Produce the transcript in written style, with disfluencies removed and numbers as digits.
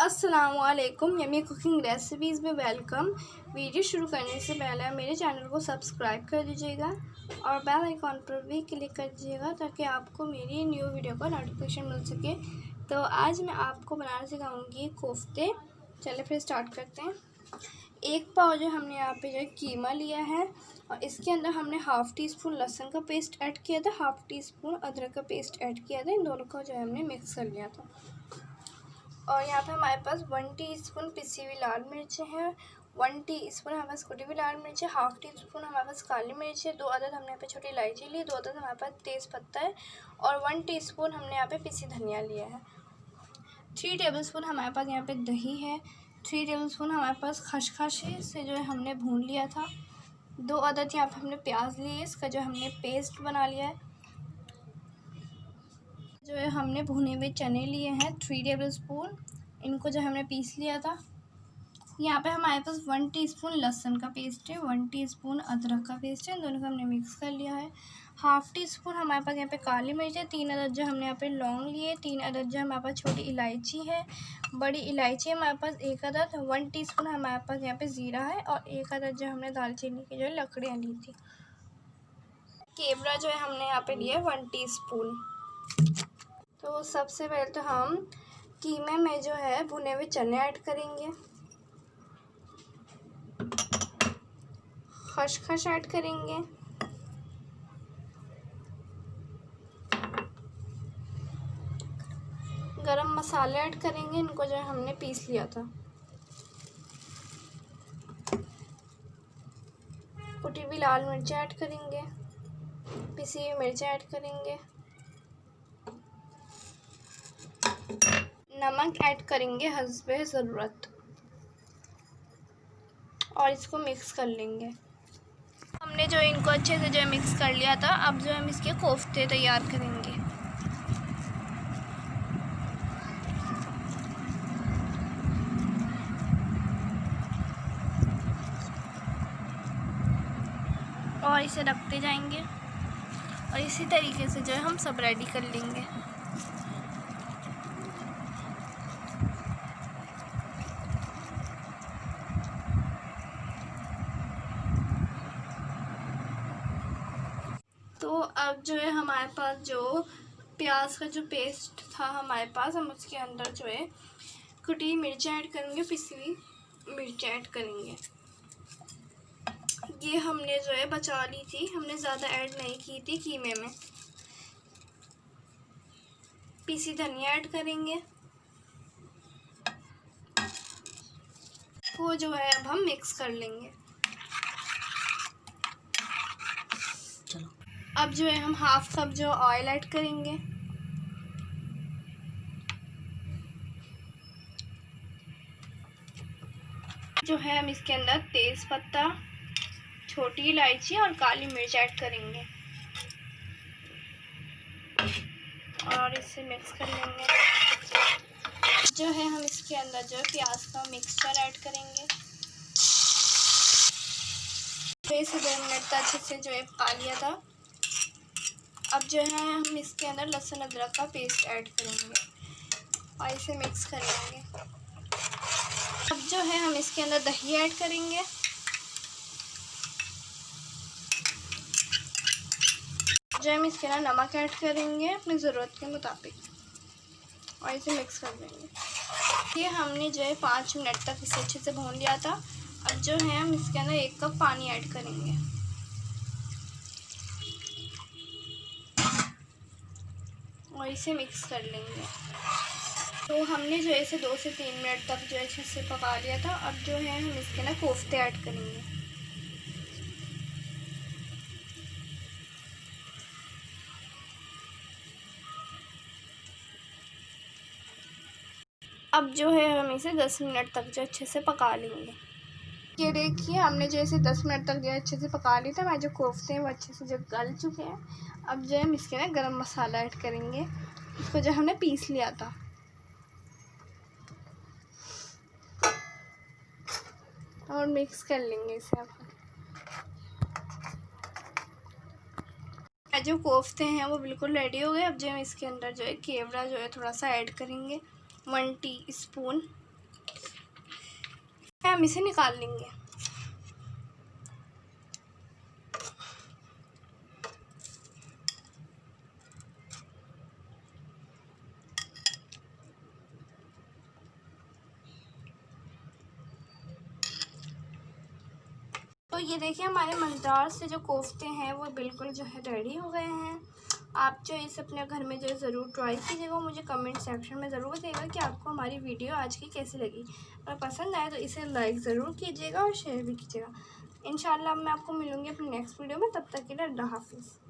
अस्सलामुअलैकुम, yummy cooking recipes में welcome. Video शुरू करने से पहले मेरे चैनल को सब्सक्राइब कर दीजिएगा और बेल आइकॉन पर भी क्लिक कर दीजिएगा ताकि आपको मेरी न्यू वीडियो का नोटिफिकेशन मिल सके। तो आज मैं आपको बनाना सिखाऊंगी कोफ्ते। चलिए फिर स्टार्ट करते हैं। एक पाव जो हमने यहाँ पे जो कीमा लिया है और इसके अंदर हमने हाफ़ टी स्पून लहसुन का पेस्ट ऐड किया था, हाफ़ टी स्पून अदरक का पेस्ट ऐड किया था। इन दोनों को जो है हमने मिक्स कर लिया था। और यहाँ पे हमारे पास 1 टीस्पून पिसी हुई लाल मिर्च है, 1 टीस्पून हमारे पास कुटी हुई लाल मिर्च है, हाफ़ टी स्पून हमारे पास काली मिर्च है, 2 अदद हमने यहाँ पे छोटी इलायची ली, 2 अदद हमारे पास तेज़ पत्ता है और 1 टीस्पून हमने यहाँ पे पिसी धनिया लिया है। 3 टेबलस्पून हमारे पास यहाँ पे दही है, 3 टेबलस्पून हमारे पास खसखस है, इसे जो है हमने भून लिया था। 2 अदद यहाँ पे हमने प्याज लिए, इसका जो हमने पेस्ट बना लिया है। जो है हमने भुने हुए चने लिए हैं 3 टेबलस्पून, इनको जो हमने पीस लिया था। यहाँ पे हमारे पास 1 टीस्पून लहसुन का पेस्ट है, 1 टीस्पून अदरक का पेस्ट है, इन दोनों को हमने मिक्स कर लिया है। हाफ़ टी स्पून हमारे पास यहाँ पे काली मिर्च है, 3 अदद जो हमने यहाँ पे लौंग लिए, 3 अदद जो हमारे पास छोटी इलायची है, बड़ी इलायची हमारे पास 1 अदद, 1 टीस्पून हमारे पास यहाँ पे ज़ीरा है और 1 अदद जो हमने दालचीनी की जो है लकड़ियाँ ली थी। केवड़ा जो है हमने यहाँ पे लिया 1 टीस्पून। तो सबसे पहले तो हम कीमे में जो है भुने हुए चने ऐड करेंगे, खसखस ऐड करेंगे, गरम मसाले ऐड करेंगे, इनको जो है हमने पीस लिया था। कुटी हुई लाल मिर्च ऐड करेंगे, पिसी हुई मिर्च ऐड करेंगे, नमक ऐड करेंगे हस्बे ज़रूरत और इसको मिक्स कर लेंगे। हमने जो इनको अच्छे से जो है मिक्स कर लिया था। अब जो हम इसके कोफ्ते तैयार करेंगे। और इसे रखते जाएंगे और इसी तरीके से जो है हम सब रेडी कर लेंगे। तो अब जो है हमारे पास जो प्याज का जो पेस्ट था हमारे पास, हम उसके अंदर जो है कुटी मिर्च ऐड करेंगे, पिसी हुई मिर्च ऐड करेंगे। ये हमने जो है बचा ली थी, हमने ज़्यादा ऐड नहीं की थी कीमे में। पिसी धनिया ऐड करेंगे, वो जो है अब हम मिक्स कर लेंगे। चलो अब जो है हम हाफ़ कप जो ऑयल ऐड करेंगे, जो है हम इसके अंदर तेज़ पत्ता, छोटी इलायची और काली मिर्च ऐड करेंगे और इसे मिक्स कर लेंगे। जो है हम इसके अंदर जो है प्याज का मिक्सचर ऐड करेंगे, इसे 2 मिनट तक अच्छे से जो है पका लिया था। अब जो है हम इसके अंदर लहसुन अदरक का पेस्ट ऐड करेंगे और इसे मिक्स कर लेंगे। अब जो है हम इसके अंदर दही ऐड करेंगे, जो हम इसके अंदर नमक ऐड करेंगे अपनी ज़रूरत के मुताबिक और इसे मिक्स कर देंगे। ये हमने जो है 5 मिनट तक इसे अच्छे से भून लिया था। अब जो है हम इसके अंदर 1 कप पानी ऐड करेंगे और इसे मिक्स कर लेंगे। तो हमने जो है इसे 2 से 3 मिनट तक जो है अच्छे से पका लिया था। अब जो है हम इसके अंदर कोफ्ते ऐड करेंगे। अब जो है हम इसे 10 मिनट तक जो अच्छे से पका लेंगे। ये देखिए हमने जो इसे 10 मिनट तक जो अच्छे से पका लिया था। हमारे जो कोफ्ते हैं वो अच्छे से जो गल चुके हैं। अब जो है हम इसके ना गरम मसाला ऐड करेंगे, इसको जो हमने पीस लिया था और मिक्स कर लेंगे इसे। अब जो कोफ्ते हैं वो बिल्कुल रेडी हो गए। अब जो हम इसके अंदर जो है केवड़ा जो है थोड़ा सा ऐड करेंगे, 1 टीस्पून हम इसे निकाल लेंगे। तो ये देखिए हमारे मज़ेदार से जो कोफ्ते हैं वो बिल्कुल जो है रेडी हो गए हैं। आप जो इसे अपने घर में जो है ज़रूर ट्राई कीजिएगा। मुझे कमेंट सेक्शन में ज़रूर बताइएगा कि आपको हमारी वीडियो आज की कैसी लगी। अगर पसंद आए तो इसे लाइक ज़रूर कीजिएगा और शेयर भी कीजिएगा। इंशाल्लाह मैं आपको मिलूँगी अपनी नेक्स्ट वीडियो में। तब तक के लिए अल्लाह हाफ़िज़।